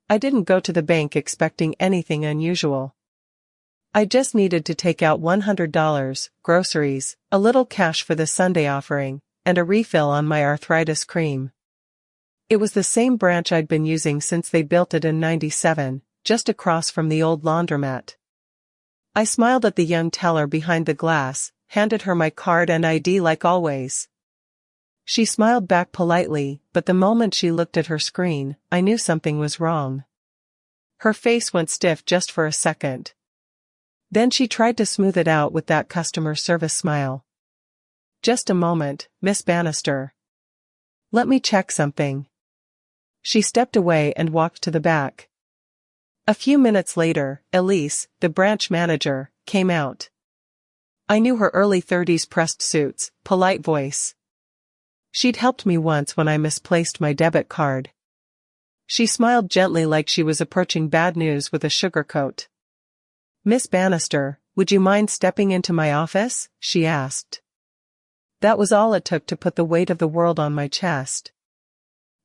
I didn't go to the bank expecting anything unusual. I just needed to take out $100, groceries, a little cash for the Sunday offering, and a refill on my arthritis cream. It was the same branch I'd been using since they built it in '97, just across from the old laundromat. I smiled at the young teller behind the glass, handed her my card and ID like always. She smiled back politely, but the moment she looked at her screen, I knew something was wrong. Her face went stiff just for a second. Then she tried to smooth it out with that customer service smile. "Just a moment, Miss Bannister. Let me check something." She stepped away and walked to the back. A few minutes later, Elise, the branch manager, came out. I knew her early 30s pressed suits, polite voice. She'd helped me once when I misplaced my debit card. She smiled gently like she was approaching bad news with a sugarcoat. "Miss Bannister, would you mind stepping into my office?" she asked. That was all it took to put the weight of the world on my chest.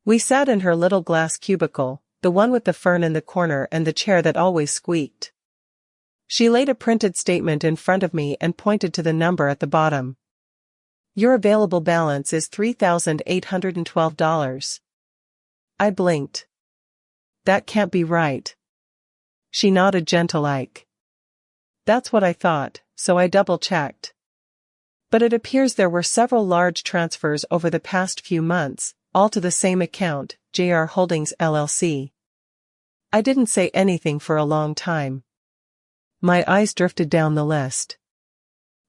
We sat in her little glass cubicle, the one with the fern in the corner and the chair that always squeaked. She laid a printed statement in front of me and pointed to the number at the bottom. "Your available balance is $3,812. I blinked. "That can't be right." She nodded gentle-like. "That's what I thought, so I double-checked. But it appears there were several large transfers over the past few months, all to the same account, JR Holdings LLC. I didn't say anything for a long time. My eyes drifted down the list.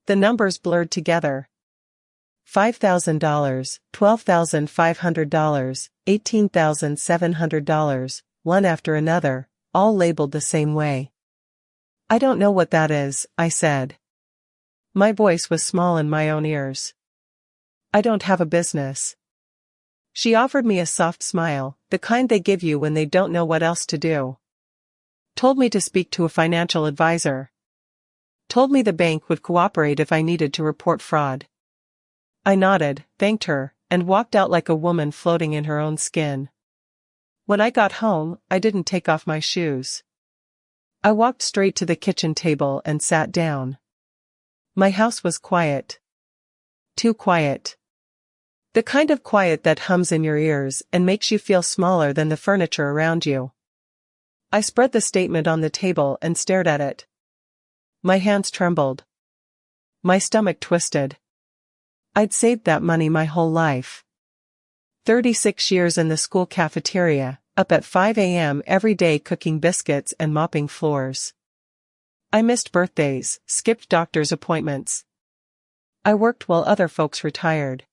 The numbers blurred together. $5,000, $12,500, $18,700, one after another, all labeled the same way. "I don't know what that is," I said. My voice was small in my own ears. "I don't have a business." She offered me a soft smile, the kind they give you when they don't know what else to do. Told me to speak to a financial advisor. Told me the bank would cooperate if I needed to report fraud. I nodded, thanked her, and walked out like a woman floating in her own skin. When I got home, I didn't take off my shoes. I walked straight to the kitchen table and sat down. My house was quiet. Too quiet. The kind of quiet that hums in your ears and makes you feel smaller than the furniture around you. I spread the statement on the table and stared at it. My hands trembled. My stomach twisted. I'd saved that money my whole life. 36 years in the school cafeteria, up at 5 a.m. every day cooking biscuits and mopping floors. I missed birthdays, skipped doctor's appointments. I worked while other folks retired.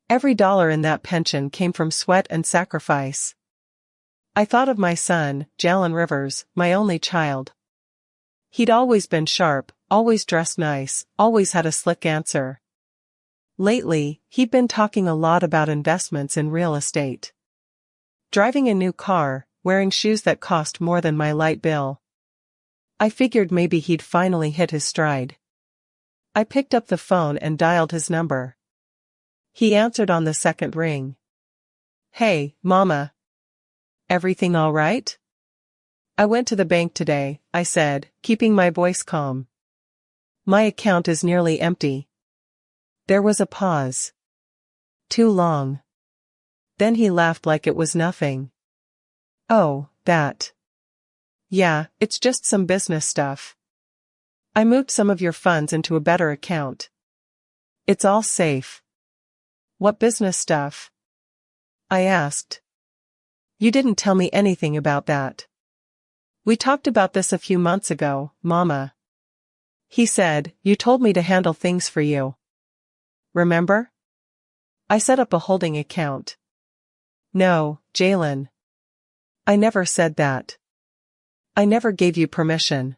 Every dollar in that pension came from sweat and sacrifice. I thought of my son, Jalen Rivers, my only child. He'd always been sharp, always dressed nice, always had a slick answer. Lately, he'd been talking a lot about investments in real estate. Driving a new car, wearing shoes that cost more than my light bill. I figured maybe he'd finally hit his stride. I picked up the phone and dialed his number. He answered on the second ring. "Hey, Mama. Everything all right?" "I went to the bank today," I said, keeping my voice calm. "My account is nearly empty." There was a pause. Too long. Then he laughed like it was nothing. "Oh, that. Yeah, it's just some business stuff. I moved some of your funds into a better account. It's all safe." "What business stuff?" I asked. "You didn't tell me anything about that." "We talked about this a few months ago, Mama." He said, "You told me to handle things for you. Remember? I set up a holding account." "No, Jalen. I never said that. I never gave you permission."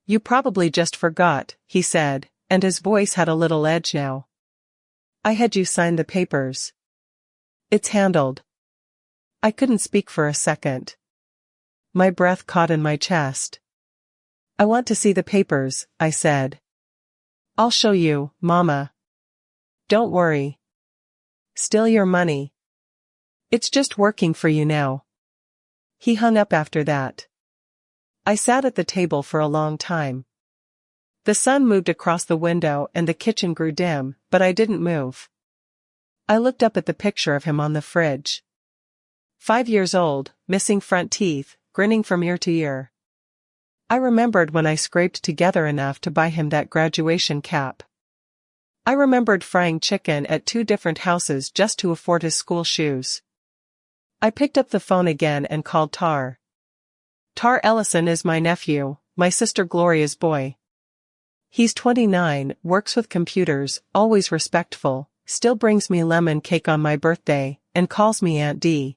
"You probably just forgot," he said, and his voice had a little edge now. "I had you sign the papers. It's handled." I couldn't speak for a second. My breath caught in my chest. "I want to see the papers," I said. "I'll show you, Mama. Don't worry. Still your money. It's just working for you now." He hung up after that. I sat at the table for a long time. The sun moved across the window and the kitchen grew dim, but I didn't move. I looked up at the picture of him on the fridge. 5 years old, missing front teeth, grinning from ear to ear. I remembered when I scraped together enough to buy him that graduation cap. I remembered frying chicken at 2 different houses just to afford his school shoes. I picked up the phone again and called Tar. Tar Ellison is my nephew, my sister Gloria's boy. He's 29, works with computers, always respectful, still brings me lemon cake on my birthday, and calls me Aunt D.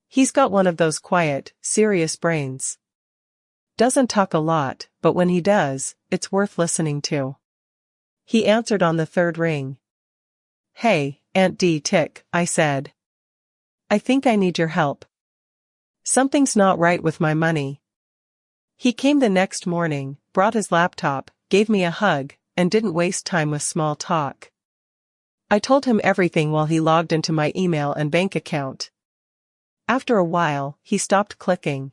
He's got one of those quiet, serious brains. Doesn't talk a lot, but when he does, it's worth listening to. He answered on the 3rd ring. Hey, Aunt D. Tick, I said. I think I need your help. Something's not right with my money. He came the next morning, brought his laptop, gave me a hug, and didn't waste time with small talk. I told him everything while he logged into my email and bank account. After a while, he stopped clicking.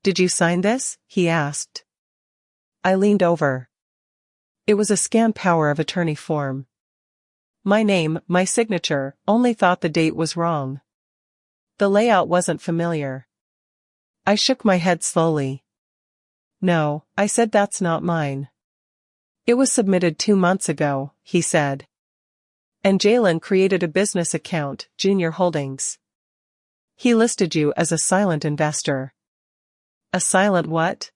Did you sign this? He asked. I leaned over. It was a scanned power of attorney form. My name, my signature, only thought the date was wrong. The layout wasn't familiar. I shook my head slowly. No, I said that's not mine. It was submitted 2 months ago, he said. And Jalen created a business account, Junior Holdings. He listed you as a silent investor. A silent what?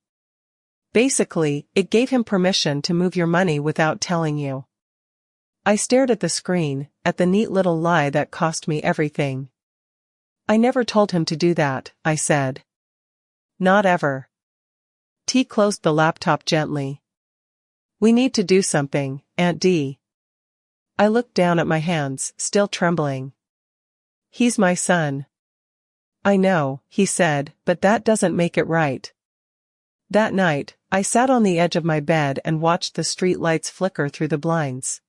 Basically, it gave him permission to move your money without telling you. I stared at the screen, at the neat little lie that cost me everything. I never told him to do that, I said. Not ever. T closed the laptop gently. We need to do something, Aunt D. I looked down at my hands, still trembling. He's my son. I know, he said, but that doesn't make it right. That night, I sat on the edge of my bed and watched the street lights flicker through the blinds.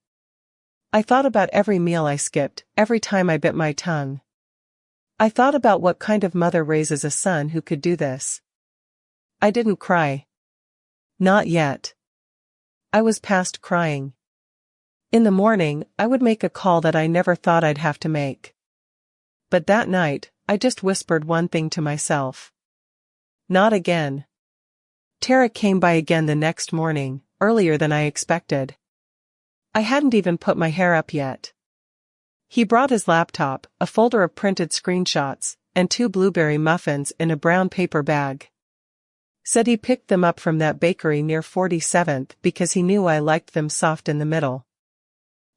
I thought about every meal I skipped, every time I bit my tongue. I thought about what kind of mother raises a son who could do this. I didn't cry. Not yet. I was past crying. In the morning, I would make a call that I never thought I'd have to make. But that night, I just whispered one thing to myself. Not again. Tara came by again the next morning, earlier than I expected. I hadn't even put my hair up yet. He brought his laptop, a folder of printed screenshots, and 2 blueberry muffins in a brown paper bag. Said he picked them up from that bakery near 47th because he knew I liked them soft in the middle.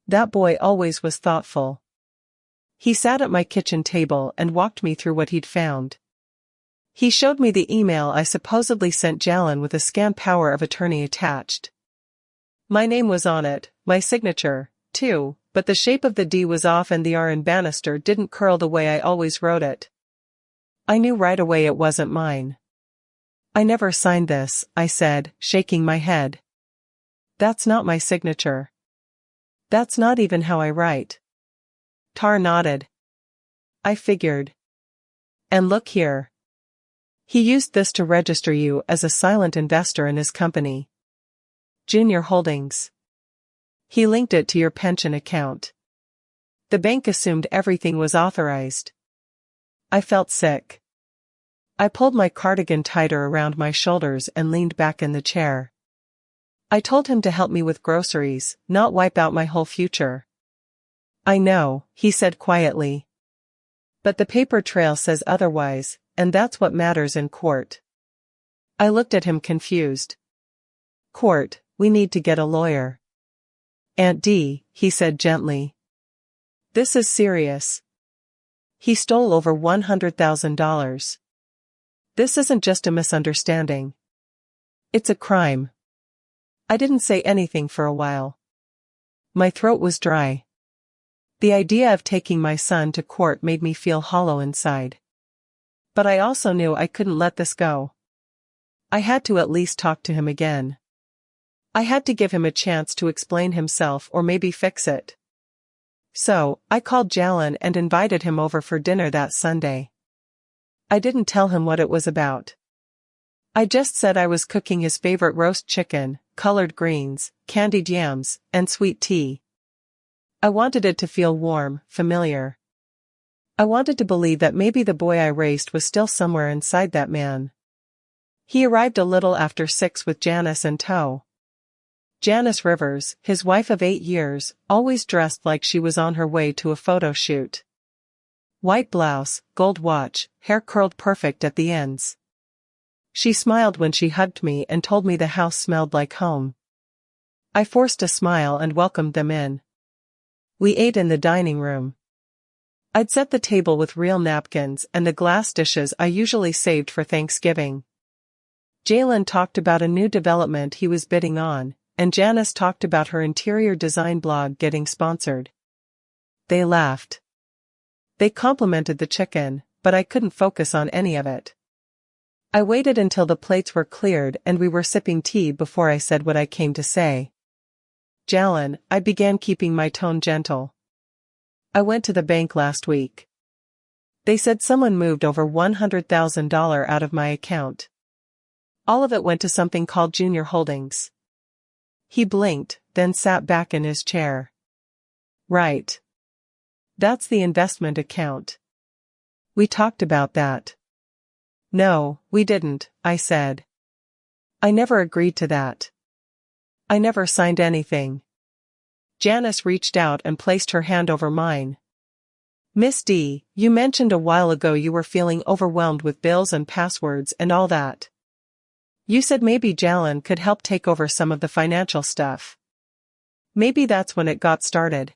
That boy always was thoughtful. He sat at my kitchen table and walked me through what he'd found. He showed me the email I supposedly sent Jalen with a scanned power of attorney attached. My name was on it, my signature, too, but the shape of the D was off and the R in Bannister didn't curl the way I always wrote it. I knew right away it wasn't mine. I never signed this, I said, shaking my head. That's not my signature. That's not even how I write. Tar nodded. I figured. And look here. He used this to register you as a silent investor in his company. Junior Holdings. He linked it to your pension account. The bank assumed everything was authorized. I felt sick. I pulled my cardigan tighter around my shoulders and leaned back in the chair. I told him to help me with groceries, not wipe out my whole future. I know, he said quietly. But the paper trail says otherwise, and that's what matters in court. I looked at him confused. Court, we need to get a lawyer. Aunt D, he said gently. This is serious. He stole over $100,000. This isn't just a misunderstanding. It's a crime. I didn't say anything for a while. My throat was dry. The idea of taking my son to court made me feel hollow inside. But I also knew I couldn't let this go. I had to at least talk to him again. I had to give him a chance to explain himself or maybe fix it. So, I called Jalen and invited him over for dinner that Sunday. I didn't tell him what it was about. I just said I was cooking his favorite roast chicken, colored greens, candied yams, and sweet tea. I wanted it to feel warm, familiar. I wanted to believe that maybe the boy I raised was still somewhere inside that man. He arrived a little after 6 with Janice in tow. Janice Rivers, his wife of 8 years, always dressed like she was on her way to a photo shoot. White blouse, gold watch, hair curled perfect at the ends. She smiled when she hugged me and told me the house smelled like home. I forced a smile and welcomed them in. We ate in the dining room. I'd set the table with real napkins and the glass dishes I usually saved for Thanksgiving. Jalen talked about a new development he was bidding on, and Janice talked about her interior design blog getting sponsored. They laughed. They complimented the chicken, but I couldn't focus on any of it. I waited until the plates were cleared and we were sipping tea before I said what I came to say. Jalen, I began, keeping my tone gentle. I went to the bank last week. They said someone moved over $100,000 out of my account. All of it went to something called Junior Holdings. He blinked, then sat back in his chair. Right. That's the investment account. We talked about that. No, we didn't, I said. I never agreed to that. I never signed anything. Janice reached out and placed her hand over mine. Miss D, you mentioned a while ago you were feeling overwhelmed with bills and passwords and all that. You said maybe Jalen could help take over some of the financial stuff. Maybe that's when it got started.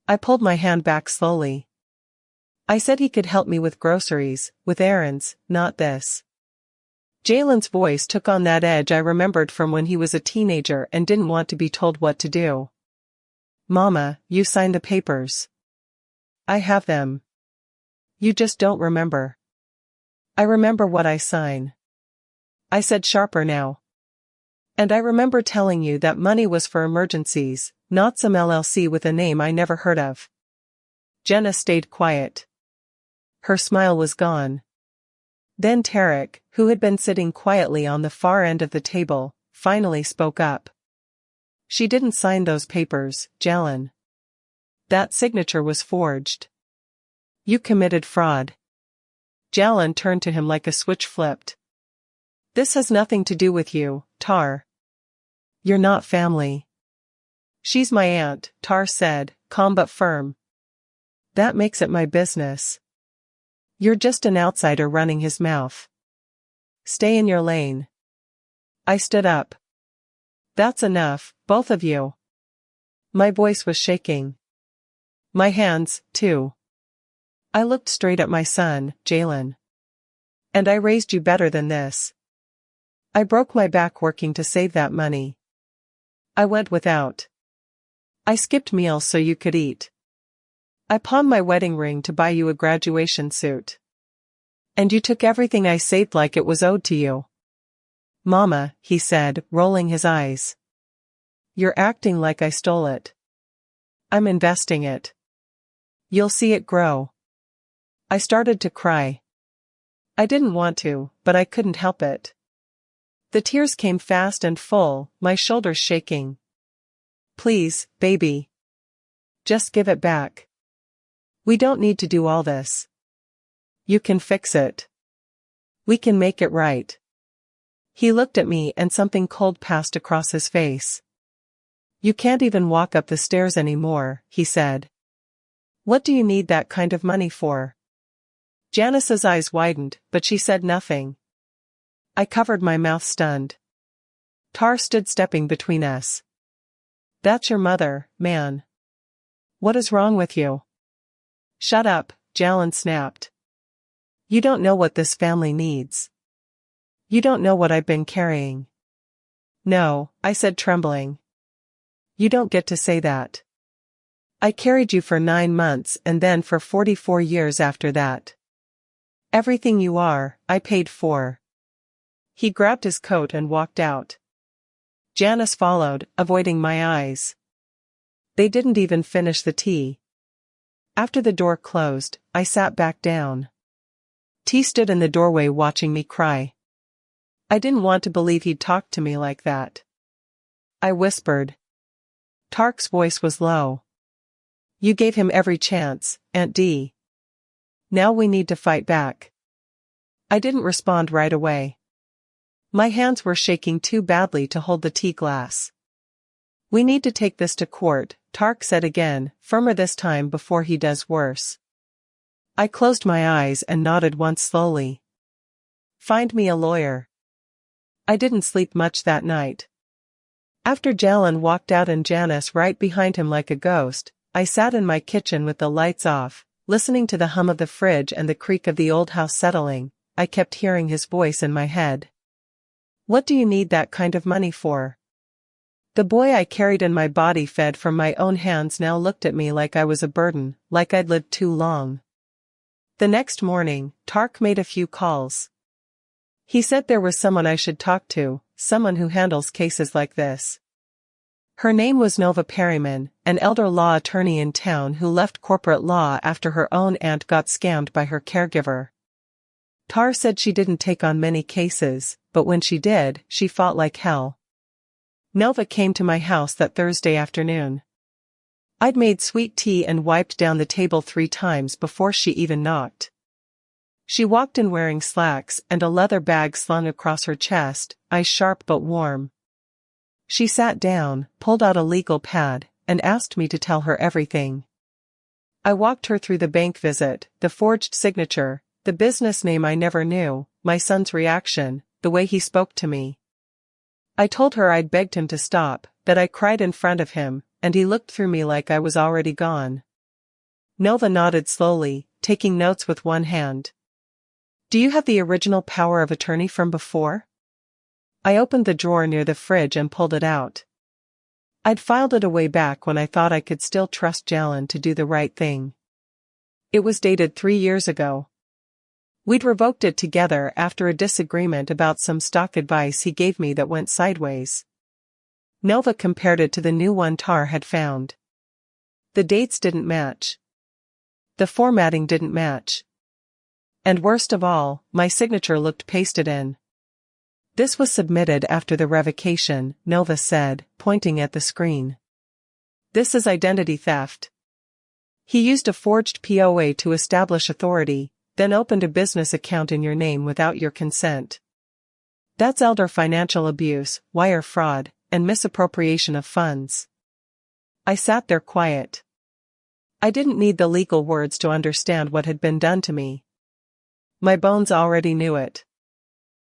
I pulled my hand back slowly. I said he could help me with groceries, with errands, not this. Jalen's voice took on that edge I remembered from when he was a teenager and didn't want to be told what to do. Mama, you signed the papers. I have them. You just don't remember. I remember what I sign. I said sharper now. And I remember telling you that money was for emergencies, not some LLC with a name I never heard of. Jenna stayed quiet. Her smile was gone. Then Tarek, who had been sitting quietly on the far end of the table, finally spoke up. She didn't sign those papers, Jalen. That signature was forged. You committed fraud. Jalen turned to him like a switch flipped. This has nothing to do with you, Tar. You're not family. She's my aunt, Tar said, calm but firm. That makes it my business. You're just an outsider running his mouth. Stay in your lane. I stood up. That's enough, both of you. My voice was shaking. My hands, too. I looked straight at my son, Jalen. And I raised you better than this. I broke my back working to save that money. I went without. I skipped meals so you could eat. I pawned my wedding ring to buy you a graduation suit. And you took everything I saved like it was owed to you. Mama, he said, rolling his eyes. You're acting like I stole it. I'm investing it. You'll see it grow. I started to cry. I didn't want to, but I couldn't help it. The tears came fast and full, my shoulders shaking. Please, baby. Just give it back. We don't need to do all this. You can fix it. We can make it right. He looked at me and something cold passed across his face. You can't even walk up the stairs anymore, he said. What do you need that kind of money for? Janice's eyes widened, but she said nothing. I covered my mouth stunned. Tar stood stepping between us. That's your mother, man. What is wrong with you? Shut up, Jalen snapped. You don't know what this family needs. You don't know what I've been carrying. No, I said, trembling. You don't get to say that. I carried you for 9 months and then for 44 years after that. Everything you are, I paid for. He grabbed his coat and walked out. Janice followed, avoiding my eyes. They didn't even finish the tea. After the door closed, I sat back down. T stood in the doorway watching me cry. I didn't want to believe he'd talk to me like that. I whispered. Tark's voice was low. You gave him every chance, Aunt D. Now we need to fight back. I didn't respond right away. My hands were shaking too badly to hold the tea glass. We need to take this to court, Tark said again, firmer this time before he does worse. I closed my eyes and nodded once slowly. Find me a lawyer. I didn't sleep much that night. After Jalen walked out and Janice right behind him like a ghost, I sat in my kitchen with the lights off, listening to the hum of the fridge and the creak of the old house settling. I kept hearing his voice in my head. What do you need that kind of money for? The boy I carried in my body fed from my own hands now looked at me like I was a burden, like I'd lived too long. The next morning, Tark made a few calls. He said there was someone I should talk to, someone who handles cases like this. Her name was Nova Perryman, an elder law attorney in town who left corporate law after her own aunt got scammed by her caregiver. Tar said she didn't take on many cases, but when she did, she fought like hell. Nova came to my house that Thursday afternoon. I'd made sweet tea and wiped down the table 3 times before she even knocked. She walked in wearing slacks and a leather bag slung across her chest, eyes sharp but warm. She sat down, pulled out a legal pad, and asked me to tell her everything. I walked her through the bank visit, the forged signature, the business name I never knew, my son's reaction, the way he spoke to me. I told her I'd begged him to stop, that I cried in front of him, and he looked through me like I was already gone. Nova nodded slowly, taking notes with one hand. Do you have the original power of attorney from before? I opened the drawer near the fridge and pulled it out. I'd filed it away back when I thought I could still trust Jalen to do the right thing. It was dated 3 years ago. We'd revoked it together after a disagreement about some stock advice he gave me that went sideways. Nova compared it to the new one Tar had found. The dates didn't match. The formatting didn't match. And worst of all, my signature looked pasted in. This was submitted after the revocation, Nova said, pointing at the screen. This is identity theft. He used a forged POA to establish authority, then opened a business account in your name without your consent. That's elder financial abuse, wire fraud, and misappropriation of funds. I sat there quiet. I didn't need the legal words to understand what had been done to me. My bones already knew it.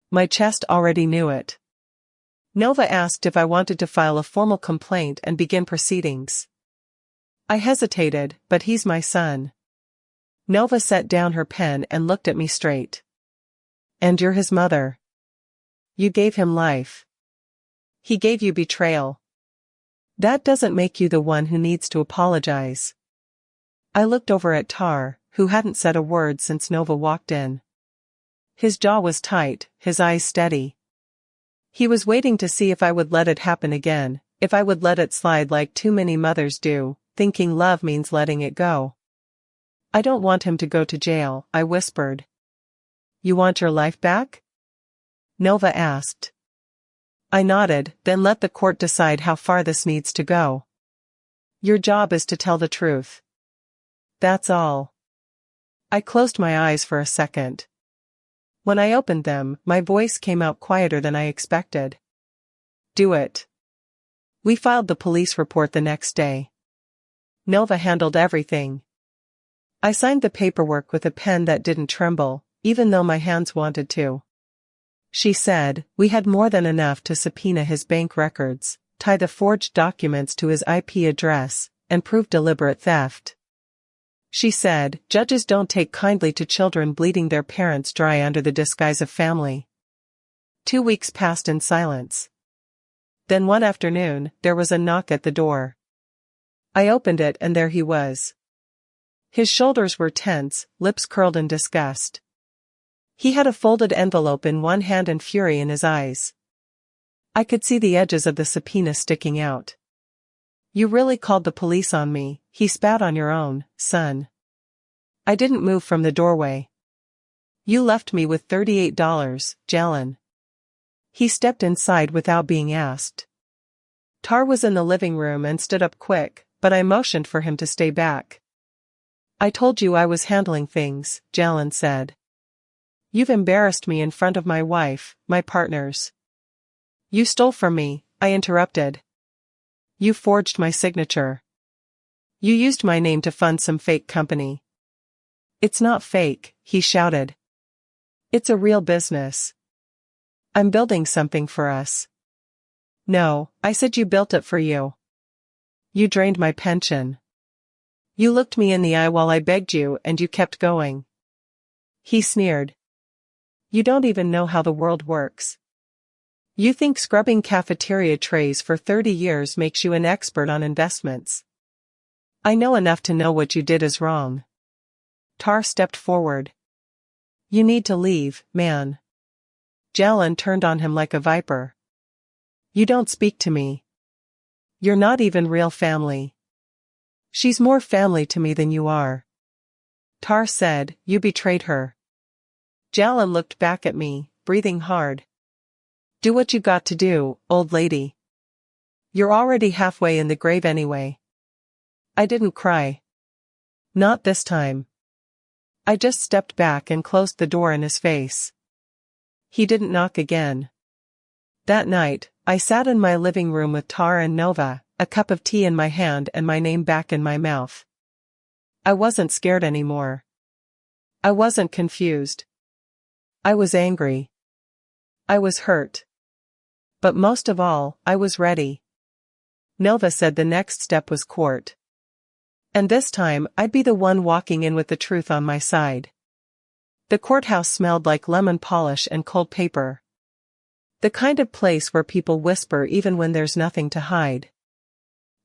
My chest already knew it. Nova asked if I wanted to file a formal complaint and begin proceedings. I hesitated, but he's my son. Nova set down her pen and looked at me straight. And you're his mother. You gave him life. He gave you betrayal. That doesn't make you the one who needs to apologize. I looked over at Tar, who hadn't said a word since Nova walked in. His jaw was tight, his eyes steady. He was waiting to see if I would let it happen again, if I would let it slide like too many mothers do, thinking love means letting it go. I don't want him to go to jail, I whispered. You want your life back? Nova asked. I nodded, then let the court decide how far this needs to go. Your job is to tell the truth. That's all. I closed my eyes for a second. When I opened them, my voice came out quieter than I expected. Do it. We filed the police report the next day. Nova handled everything. I signed the paperwork with a pen that didn't tremble, even though my hands wanted to. She said, we had more than enough to subpoena his bank records, tie the forged documents to his IP address, and prove deliberate theft. She said, judges don't take kindly to children bleeding their parents dry under the disguise of family. 2 weeks passed in silence. Then one afternoon, there was a knock at the door. I opened it and there he was. His shoulders were tense, lips curled in disgust. He had a folded envelope in one hand and fury in his eyes. I could see the edges of the subpoena sticking out. You really called the police on me, he spat on your own, son. I didn't move from the doorway. You left me with $38, Jalen. He stepped inside without being asked. Tar was in the living room and stood up quick, but I motioned for him to stay back. I told you I was handling things, Jalen said. You've embarrassed me in front of my wife, my partners. You stole from me, I interrupted. You forged my signature. You used my name to fund some fake company. It's not fake, he shouted. It's a real business. I'm building something for us. No, I said you built it for you. You drained my pension. You looked me in the eye while I begged you and you kept going. He sneered. You don't even know how the world works. You think scrubbing cafeteria trays for 30 years makes you an expert on investments. I know enough to know what you did is wrong. Tar stepped forward. You need to leave, man. Jalen turned on him like a viper. You don't speak to me. You're not even real family. She's more family to me than you are. Tar said, you betrayed her. Jalen looked back at me, breathing hard. Do what you got to do, old lady. You're already halfway in the grave anyway. I didn't cry. Not this time. I just stepped back and closed the door in his face. He didn't knock again. That night, I sat in my living room with Tar and Nova, a cup of tea in my hand and my name back in my mouth. I wasn't scared anymore. I wasn't confused. I was angry. I was hurt. But most of all, I was ready. Nova said the next step was court. And this time, I'd be the one walking in with the truth on my side. The courthouse smelled like lemon polish and cold paper. The kind of place where people whisper even when there's nothing to hide.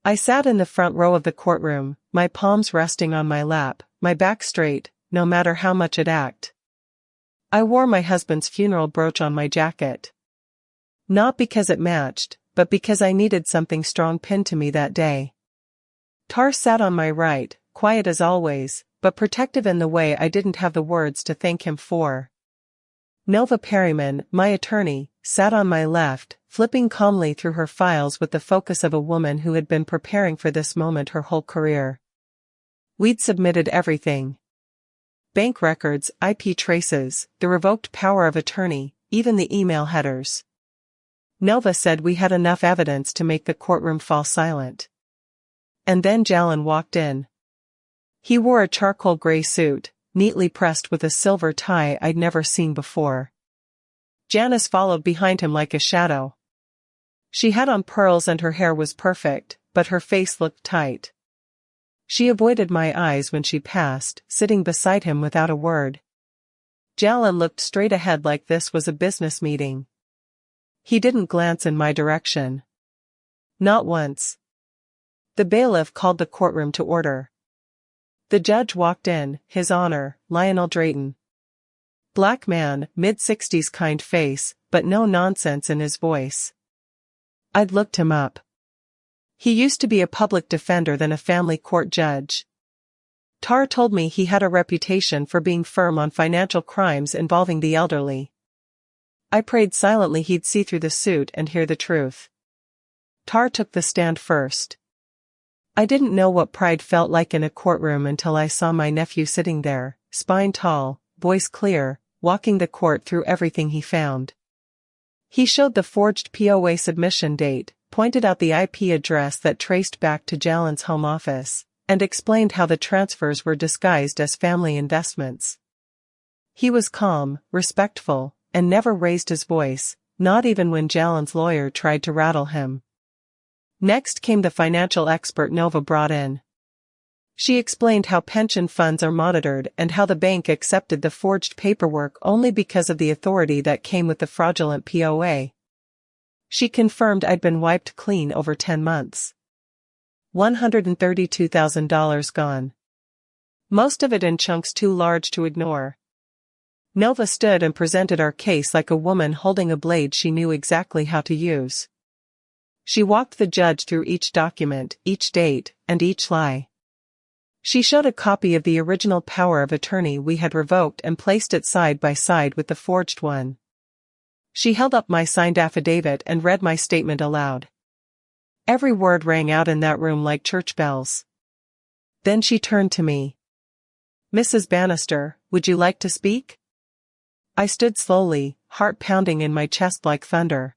I sat in the front row of the courtroom, my palms resting on my lap, my back straight, no matter how much it ached. I wore my husband's funeral brooch on my jacket. Not because it matched, but because I needed something strong pinned to me that day. Tar sat on my right, quiet as always, but protective in the way I didn't have the words to thank him for. Nova Perryman, my attorney, sat on my left, flipping calmly through her files with the focus of a woman who had been preparing for this moment her whole career. We'd submitted everything. Bank records, IP traces, the revoked power of attorney, even the email headers. Nova said we had enough evidence to make the courtroom fall silent. And then Jalen walked in. He wore a charcoal gray suit, neatly pressed with a silver tie I'd never seen before. Janice followed behind him like a shadow. She had on pearls and her hair was perfect, but her face looked tight. She avoided my eyes when she passed, sitting beside him without a word. Jalen looked straight ahead like this was a business meeting. He didn't glance in my direction. Not once. The bailiff called the courtroom to order. The judge walked in, His Honor, Lionel Drayton. Black man, mid-60s kind face, but no nonsense in his voice. I'd looked him up. He used to be a public defender then a family court judge. Tar told me he had a reputation for being firm on financial crimes involving the elderly. I prayed silently he'd see through the suit and hear the truth. Tar took the stand first. I didn't know what pride felt like in a courtroom until I saw my nephew sitting there, spine tall, voice clear, walking the court through everything he found. He showed the forged POA submission date, pointed out the IP address that traced back to Jalen's home office, and explained how the transfers were disguised as family investments. He was calm, respectful, and never raised his voice, not even when Jalen's lawyer tried to rattle him. Next came the financial expert Nova brought in. She explained how pension funds are monitored and how the bank accepted the forged paperwork only because of the authority that came with the fraudulent POA. She confirmed I'd been wiped clean over 10 months. $132,000 gone. Most of it in chunks too large to ignore. Nova stood and presented our case like a woman holding a blade she knew exactly how to use. She walked the judge through each document, each date, and each lie. She showed a copy of the original power of attorney we had revoked and placed it side by side with the forged one. She held up my signed affidavit and read my statement aloud. Every word rang out in that room like church bells. Then she turned to me. "Mrs. Bannister, would you like to speak?" I stood slowly, heart pounding in my chest like thunder.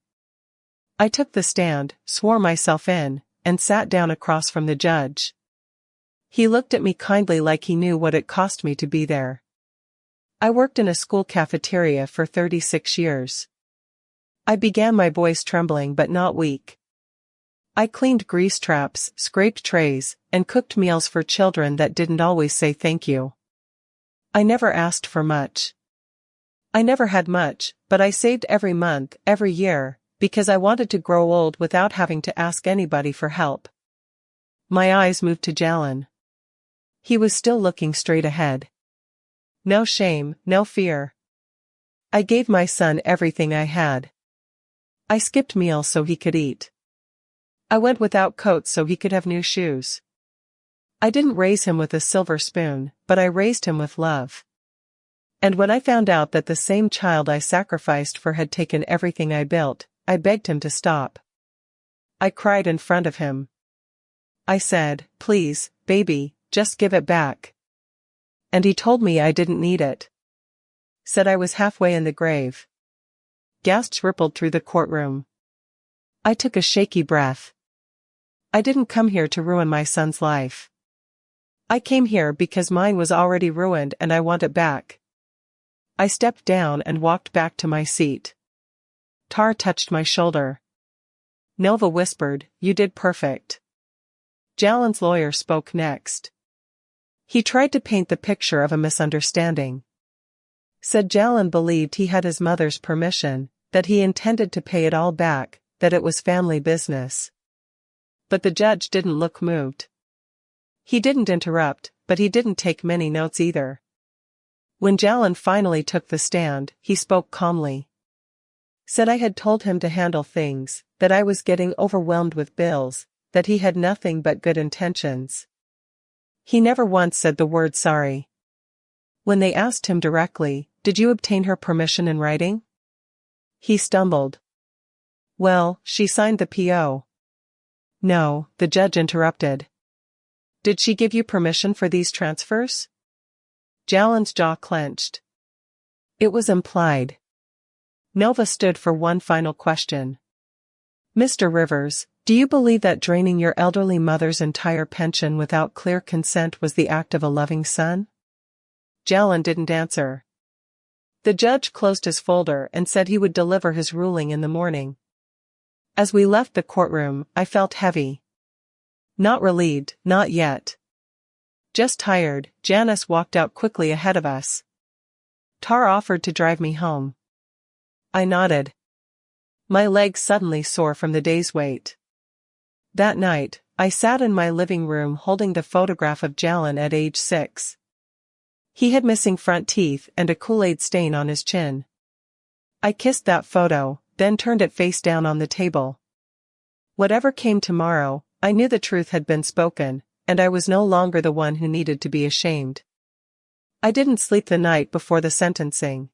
I took the stand, swore myself in, and sat down across from the judge. He looked at me kindly like he knew what it cost me to be there. I worked in a school cafeteria for 36 years. I began, my voice trembling but not weak. I cleaned grease traps, scraped trays, and cooked meals for children that didn't always say thank you. I never asked for much. I never had much, but I saved every month, every year, because I wanted to grow old without having to ask anybody for help. My eyes moved to Jalin. He was still looking straight ahead. No shame, no fear. I gave my son everything I had. I skipped meals so he could eat. I went without coats so he could have new shoes. I didn't raise him with a silver spoon, but I raised him with love. And when I found out that the same child I sacrificed for had taken everything I built, I begged him to stop. I cried in front of him. I said, "Please, baby, just give it back." And he told me I didn't need it. Said I was halfway in the grave. Gasps rippled through the courtroom. I took a shaky breath. I didn't come here to ruin my son's life. I came here because mine was already ruined and I want it back. I stepped down and walked back to my seat. Tar touched my shoulder. Nova whispered, "You did perfect." Jalin's lawyer spoke next. He tried to paint the picture of a misunderstanding. Said Jalin believed he had his mother's permission, that he intended to pay it all back, that it was family business. But the judge didn't look moved. He didn't interrupt, but he didn't take many notes either. When Jalin finally took the stand, he spoke calmly. Said I had told him to handle things, that I was getting overwhelmed with bills, that he had nothing but good intentions. He never once said the word sorry. When they asked him directly, "Did you obtain her permission in writing?" He stumbled. "Well, she signed the PO." "No," the judge interrupted. "Did she give you permission for these transfers?" Jalin's jaw clenched. It was implied. Nova stood for one final question. "Mr. Rivers, do you believe that draining your elderly mother's entire pension without clear consent was the act of a loving son?" Jalin didn't answer. The judge closed his folder and said he would deliver his ruling in the morning. As we left the courtroom, I felt heavy. Not relieved, not yet. Just tired. Janice walked out quickly ahead of us. Tar offered to drive me home. I nodded. My legs suddenly sore from the day's weight. That night, I sat in my living room holding the photograph of Jalin at age 6. He had missing front teeth and a Kool-Aid stain on his chin. I kissed that photo, then turned it face down on the table. Whatever came tomorrow, I knew the truth had been spoken, and I was no longer the one who needed to be ashamed. I didn't sleep the night before the sentencing.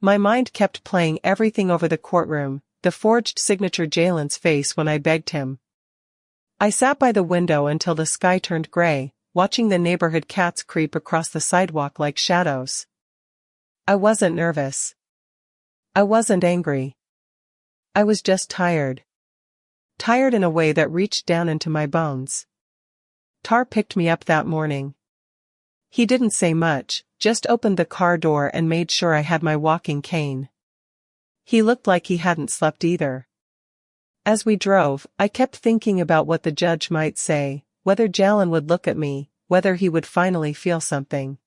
My mind kept playing everything over the courtroom, the forged signature, Jalin's face when I begged him. I sat by the window until the sky turned gray, watching the neighborhood cats creep across the sidewalk like shadows. I wasn't nervous. I wasn't angry. I was just tired. Tired in a way that reached down into my bones. Tar picked me up that morning. He didn't say much, just opened the car door and made sure I had my walking cane. He looked like he hadn't slept either. As we drove, I kept thinking about what the judge might say, whether Jalin would look at me, whether he would finally feel something.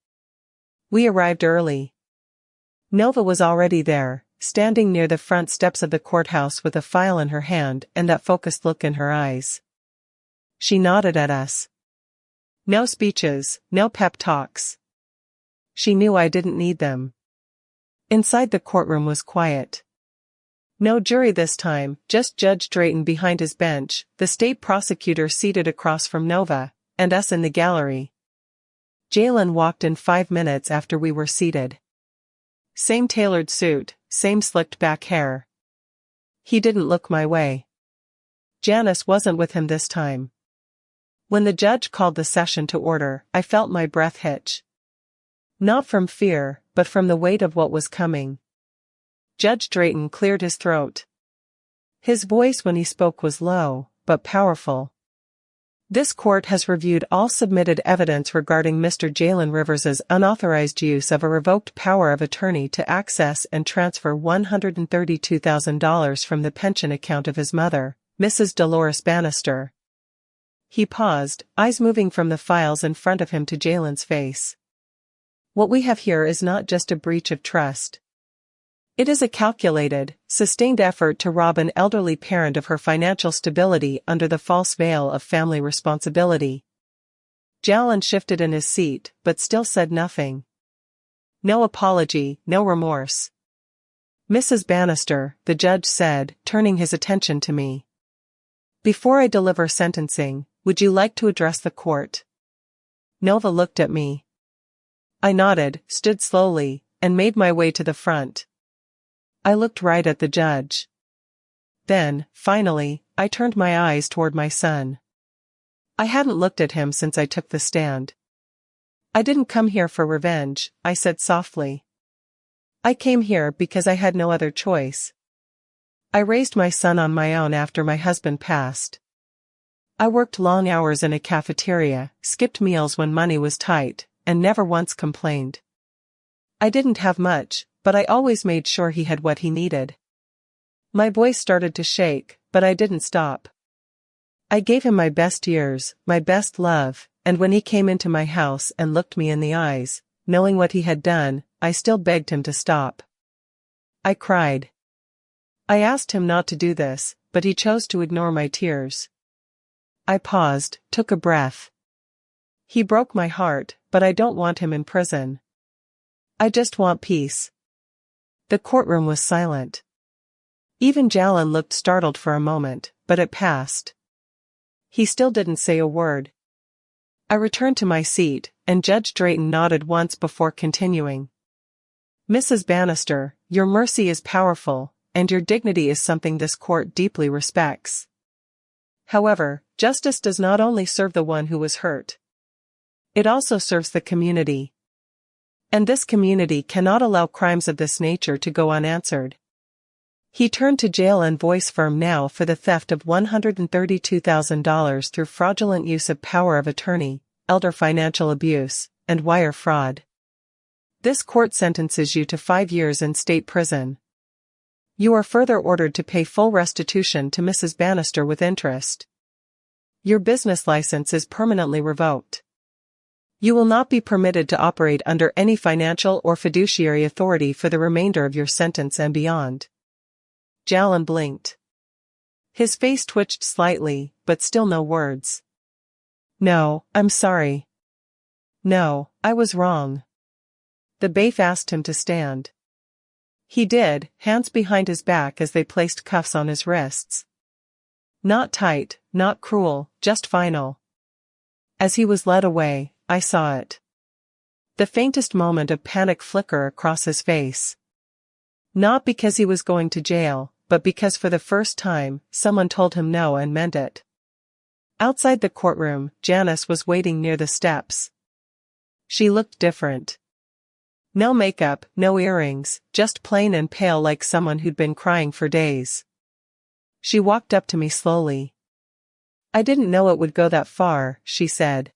We arrived early. Nova was already there, standing near the front steps of the courthouse with a file in her hand and that focused look in her eyes. She nodded at us. No speeches, no pep talks. She knew I didn't need them. Inside the courtroom was quiet. No jury this time, just Judge Drayton behind his bench, the state prosecutor seated across from Nova, and us in the gallery. Jalen walked in 5 minutes after we were seated. Same tailored suit, same slicked back hair. He didn't look my way. Janice wasn't with him this time. When the judge called the session to order, I felt my breath hitch. Not from fear, but from the weight of what was coming. Judge Drayton cleared his throat. His voice when he spoke was low, but powerful. This court has reviewed all submitted evidence regarding Mr. Jalen Rivers's unauthorized use of a revoked power of attorney to access and transfer $132,000 from the pension account of his mother, Mrs. Dolores Bannister. He paused, eyes moving from the files in front of him to Jalen's face. What we have here is not just a breach of trust. It is a calculated, sustained effort to rob an elderly parent of her financial stability under the false veil of family responsibility. Jalen shifted in his seat, but still said nothing. No apology, no remorse. Mrs. Bannister, the judge said, turning his attention to me. Before I deliver sentencing, would you like to address the court? Nova looked at me. I nodded, stood slowly, and made my way to the front. I looked right at the judge. Then, finally, I turned my eyes toward my son. I hadn't looked at him since I took the stand. I didn't come here for revenge, I said softly. I came here because I had no other choice. I raised my son on my own after my husband passed. I worked long hours in a cafeteria, skipped meals when money was tight, and never once complained. I didn't have much, but I always made sure he had what he needed. My voice started to shake, but I didn't stop. I gave him my best years, my best love, and when he came into my house and looked me in the eyes, knowing what he had done, I still begged him to stop. I cried. I asked him not to do this, but he chose to ignore my tears. I paused, took a breath. He broke my heart, but I don't want him in prison. I just want peace. The courtroom was silent. Even Jalen looked startled for a moment, but it passed. He still didn't say a word. I returned to my seat, and Judge Drayton nodded once before continuing. Mrs. Bannister, your mercy is powerful, and your dignity is something this court deeply respects. However, justice does not only serve the one who was hurt. It also serves the community. And this community cannot allow crimes of this nature to go unanswered. He turned to Jalen, voice firm now, for the theft of $132,000 through fraudulent use of power of attorney, elder financial abuse, and wire fraud. This court sentences you to 5 years in state prison. You are further ordered to pay full restitution to Mrs. Bannister with interest. Your business license is permanently revoked. You will not be permitted to operate under any financial or fiduciary authority for the remainder of your sentence and beyond. Jalen blinked. His face twitched slightly, but still no words. No, I'm sorry. No, I was wrong. The bailiff asked him to stand. He did, hands behind his back as they placed cuffs on his wrists. Not tight, not cruel, just final. As he was led away, I saw it. The faintest moment of panic flicker across his face. Not because he was going to jail, but because for the first time, someone told him no and meant it. Outside the courtroom, Janice was waiting near the steps. She looked different. No makeup, no earrings, just plain and pale like someone who'd been crying for days. She walked up to me slowly. I didn't know it would go that far, she said.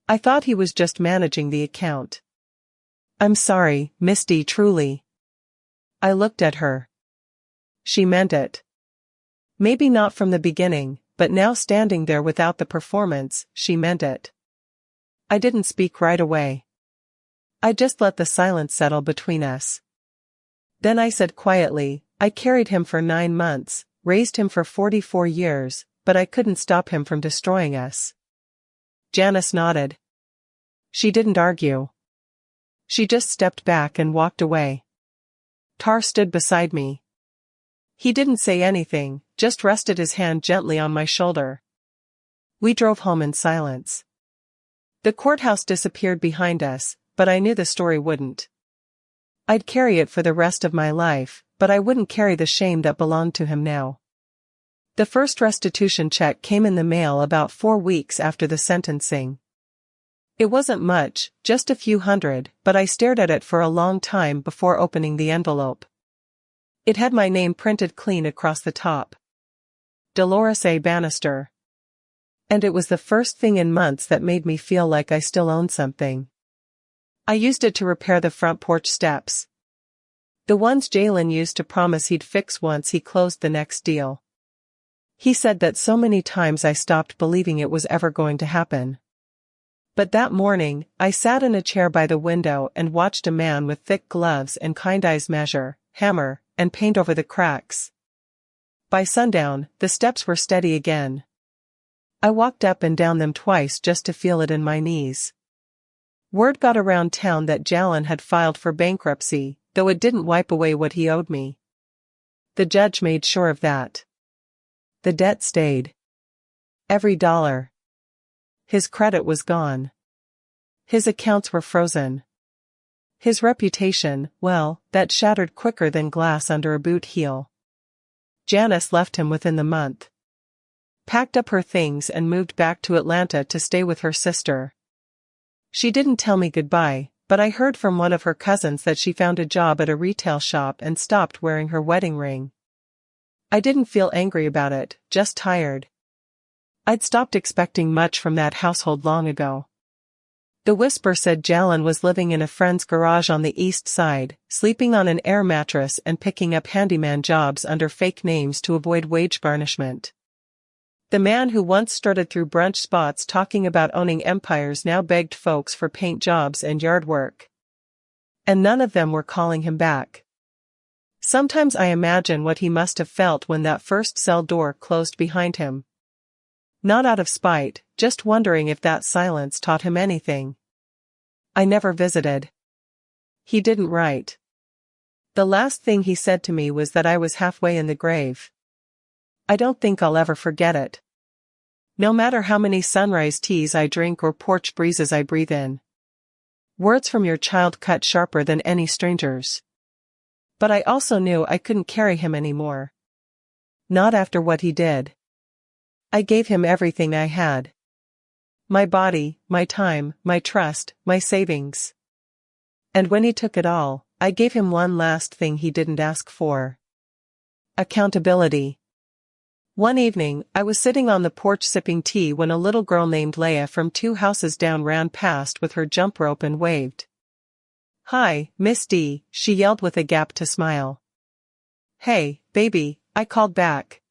I thought he was just managing the account. I'm sorry, Misty, truly. I looked at her. She meant it. Maybe not from the beginning, but now standing there without the performance, she meant it. I didn't speak right away. I just let the silence settle between us. Then I said quietly, I carried him for 9 months, raised him for 44 years, but I couldn't stop him from destroying us. Janice nodded. She didn't argue. She just stepped back and walked away. Tar stood beside me. He didn't say anything, just rested his hand gently on my shoulder. We drove home in silence. The courthouse disappeared behind us, but I knew the story wouldn't. I'd carry it for the rest of my life, but I wouldn't carry the shame that belonged to him now. The first restitution check came in the mail about 4 weeks after the sentencing. It wasn't much, just a few hundred, but I stared at it for a long time before opening the envelope. It had my name printed clean across the top. Dolores A. Bannister. And it was the first thing in months that made me feel like I still owned something. I used it to repair the front porch steps. The ones Jalen used to promise he'd fix once he closed the next deal. He said that so many times I stopped believing it was ever going to happen. But that morning, I sat in a chair by the window and watched a man with thick gloves and kind eyes measure, hammer, and paint over the cracks. By sundown, the steps were steady again. I walked up and down them twice just to feel it in my knees. Word got around town that Jalen had filed for bankruptcy, though it didn't wipe away what he owed me. The judge made sure of that. The debt stayed. Every dollar. His credit was gone. His accounts were frozen. His reputation, well, that shattered quicker than glass under a boot heel. Janice left him within the month. Packed up her things and moved back to Atlanta to stay with her sister. She didn't tell me goodbye, but I heard from one of her cousins that she found a job at a retail shop and stopped wearing her wedding ring. I didn't feel angry about it, just tired. I'd stopped expecting much from that household long ago. The whisper said Jalen was living in a friend's garage on the east side, sleeping on an air mattress and picking up handyman jobs under fake names to avoid wage garnishment. The man who once strutted through brunch spots talking about owning empires now begged folks for paint jobs and yard work. And none of them were calling him back. Sometimes I imagine what he must have felt when that first cell door closed behind him. Not out of spite, just wondering if that silence taught him anything. I never visited. He didn't write. The last thing he said to me was that I was halfway in the grave. I don't think I'll ever forget it. No matter how many sunrise teas I drink or porch breezes I breathe in. Words from your child cut sharper than any stranger's. But I also knew I couldn't carry him anymore. Not after what he did. I gave him everything I had. My body, my time, my trust, my savings. And when he took it all, I gave him one last thing he didn't ask for. Accountability. One evening, I was sitting on the porch sipping tea when a little girl named Leia from 2 houses down ran past with her jump rope and waved. "Hi, Miss D," she yelled with a gap to smile. "Hey, baby," I called back.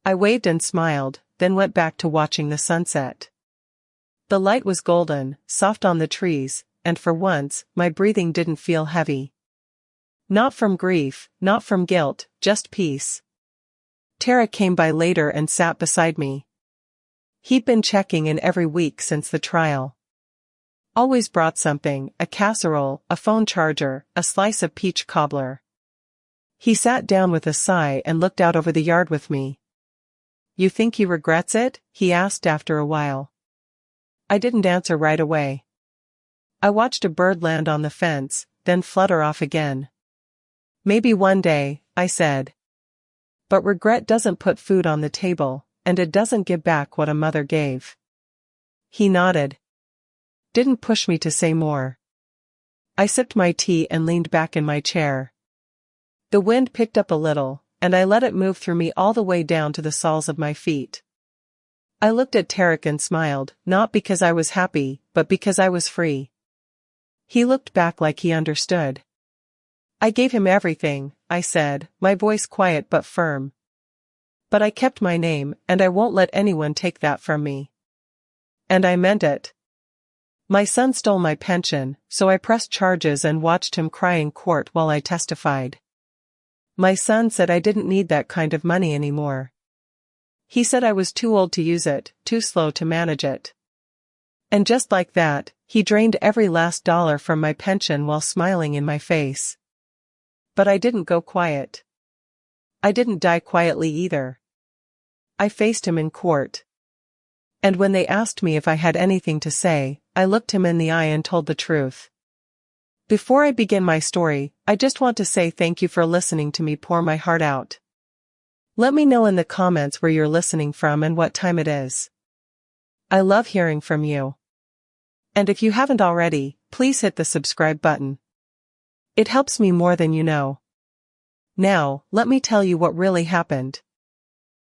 I waved and smiled, then went back to watching the sunset. The light was golden, soft on the trees, and for once, my breathing didn't feel heavy. Not from grief, not from guilt, just peace. Tara came by later and sat beside me. He'd been checking in every week since the trial. Always brought something, a casserole, a phone charger, a slice of peach cobbler. He sat down with a sigh and looked out over the yard with me. "You think he regrets it?" he asked after a while. I didn't answer right away. I watched a bird land on the fence, then flutter off again. "Maybe one day," I said. "But regret doesn't put food on the table, and it doesn't give back what a mother gave." He nodded. Didn't push me to say more. I sipped my tea and leaned back in my chair. The wind picked up a little, and I let it move through me all the way down to the soles of my feet. I looked at Tarek and smiled, not because I was happy, but because I was free. He looked back like he understood. "I gave him everything," I said, my voice quiet but firm. "But I kept my name, and I won't let anyone take that from me." And I meant it. My son stole my pension, so I pressed charges and watched him cry in court while I testified. My son said I didn't need that kind of money anymore. He said I was too old to use it, too slow to manage it. And just like that, he drained every last dollar from my pension while smiling in my face. But I didn't go quiet. I didn't die quietly either. I faced him in court. And when they asked me if I had anything to say, I looked him in the eye and told the truth. Before I begin my story, I just want to say thank you for listening to me pour my heart out. Let me know in the comments where you're listening from and what time it is. I love hearing from you. And if you haven't already, please hit the subscribe button. It helps me more than you know. Now, let me tell you what really happened.